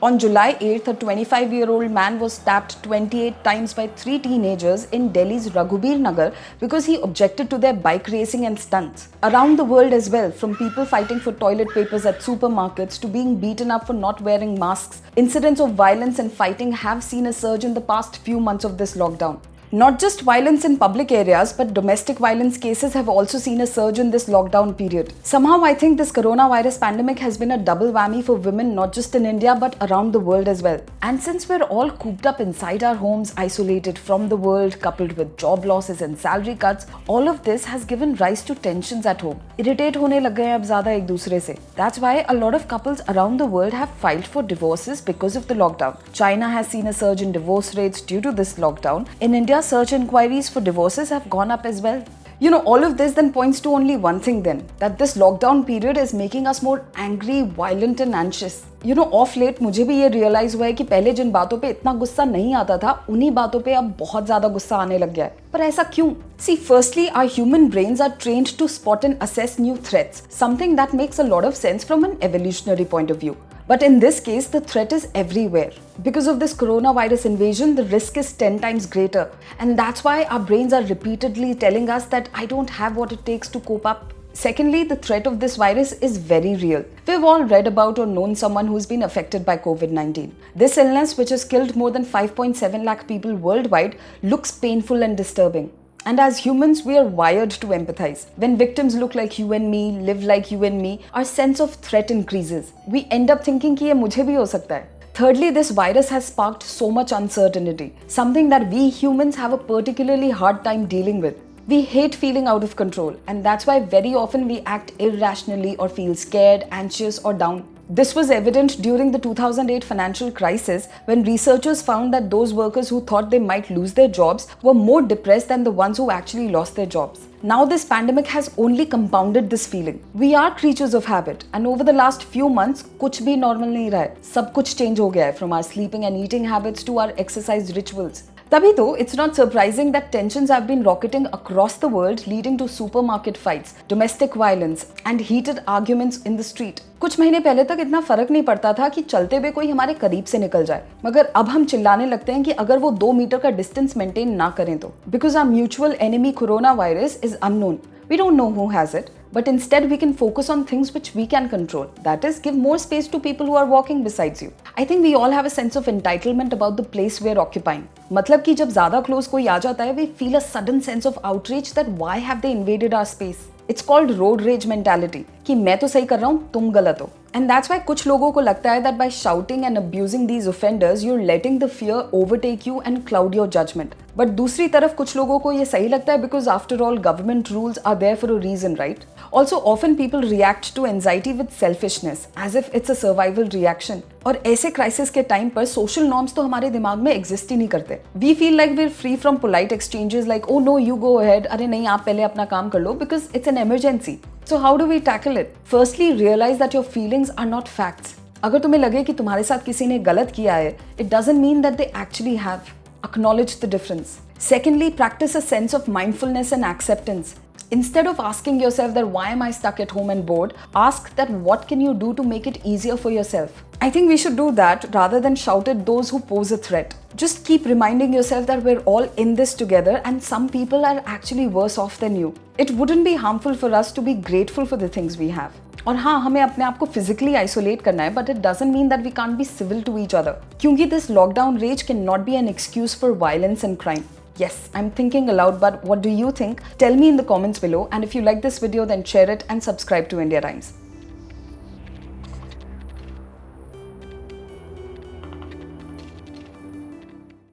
On July 8th, a 25-year-old man was stabbed 28 times by 3 teenagers in Delhi's Raghubir Nagar because he objected to their bike racing and stunts. Around the world as well, from people fighting for toilet papers at supermarkets to being beaten up for not wearing masks, incidents of violence and fighting have seen a surge in the past few months of this lockdown. Not just violence in public areas, but domestic violence cases have also seen a surge in this lockdown period. Somehow, I think this coronavirus pandemic has been a double whammy for women, not just in India, but around the world as well. And since we're all cooped up inside our homes, isolated from the world, coupled with job losses and salary cuts, all of this has given rise to tensions at home. Irritate होने लग गए हैं अब ज़्यादा एक दूसरे से. That's why a lot of couples around the world have filed for divorces because of the lockdown. China has seen a surge in divorce rates due to this lockdown. In India, search inquiries for divorces have gone up as well. You know, all of this then points to only one thing then, that this lockdown period is making us more angry, violent and anxious. You know, off late मुझे भी ये realize हुआ है कि पहले जिन बातों पे इतना गुस्सा नहीं आता था, उन्हीं बातों पे अब बहुत ज़्यादा गुस्सा आने लग गया है. पर ऐसा क्यों? See, firstly, our human brains are trained to spot and assess new threats, something that makes a lot of sense from an evolutionary point of view. But in this case, the threat is everywhere. Because of this coronavirus invasion, the risk is 10 times greater. And that's why our brains are repeatedly telling us that I don't have what it takes to cope up. Secondly, the threat of this virus is very real. We've all read about or known someone who's been affected by COVID-19. This illness, which has killed more than 5.7 lakh people worldwide, looks painful and disturbing. And as humans, we are wired to empathize. When victims look like you and me, live like you and me, our sense of threat increases. We end up thinking कि ये मुझे भी हो सकता है. Thirdly, this virus has sparked so much uncertainty, something that we humans have a particularly hard time dealing with. We hate feeling out of control, and that's why very often we act irrationally or feel scared, anxious, or down. This was evident during the 2008 financial crisis when researchers found that those workers who thought they might lose their jobs were more depressed than the ones who actually lost their jobs. Now this pandemic has only compounded this feeling. We are creatures of habit, and over the last few months, कुछ भी normal नहीं रहा है. सब कुछ change हो गया है, from our sleeping and eating habits to our exercise rituals. तभी तो it's not surprising that tensions have been rocketing across the world, leading to supermarket fights, domestic violence, and heated arguments in the street. कुछ महीने पहले तक इतना फर्क नहीं पड़ता था कि चलते हुए कोई हमारे करीब से निकल जाए, मगर अब हम चिल्लाने लगते हैं कि अगर वो 2 मीटर का डिस्टेंस मेंटेन ना करें तो. Because our mutual enemy coronavirus is unknown. We don't know who has it, but instead we can focus on things which we can control. That is, give more space to people who are walking besides you. I think we all have a sense of entitlement about the place we are occupying. मतलब कि जब ज़्यादा close कोई आ जाता है, we feel a sudden sense of outrage that why have they invaded our space? It's called road rage mentality, कि मैं तो सही कर रहा हूँ, तुम गलत हो. And that's why कुछ लोगों को लगता है that by shouting and abusing these offenders, you're letting the fear overtake you and cloud your judgment. But दूसरी तरफ कुछ लोगों को ये सही लगता है because after all, government rules are there for a reason, right? Also, often people react to anxiety with selfishness, as if it's a survival reaction. और ऐसे crisis के time पर social norms तो हमारे दिमाग में exist ही नहीं करते. We feel like we're free from polite exchanges like, oh no, you go ahead, अरे नहीं आप पहले अपना काम कर लो, because it's an emergency. So how do we tackle it? Firstly, realize that your feelings are not facts. अगर तुम्हें लगे कि तुम्हारे साथ किसी ने गलत किया है, it doesn't mean that they actually have. Acknowledge the difference. Secondly, practice a sense of mindfulness and acceptance. Instead of asking yourself that why am I stuck at home and bored, ask that what can you do to make it easier for yourself. I think we should do that rather than shout at those who pose a threat. Just keep reminding yourself that we're all in this together and some people are actually worse off than you. It wouldn't be harmful for us to be grateful for the things we have. और हाँ, हमें अपने आप को physically isolate करना है, but it doesn't mean that we can't be civil to each other. क्योंकि this lockdown rage cannot be an excuse for violence and crime. Yes, I'm thinking aloud, but what do you think? Tell me in the comments below, and if you like this video, then share it and subscribe to India Times.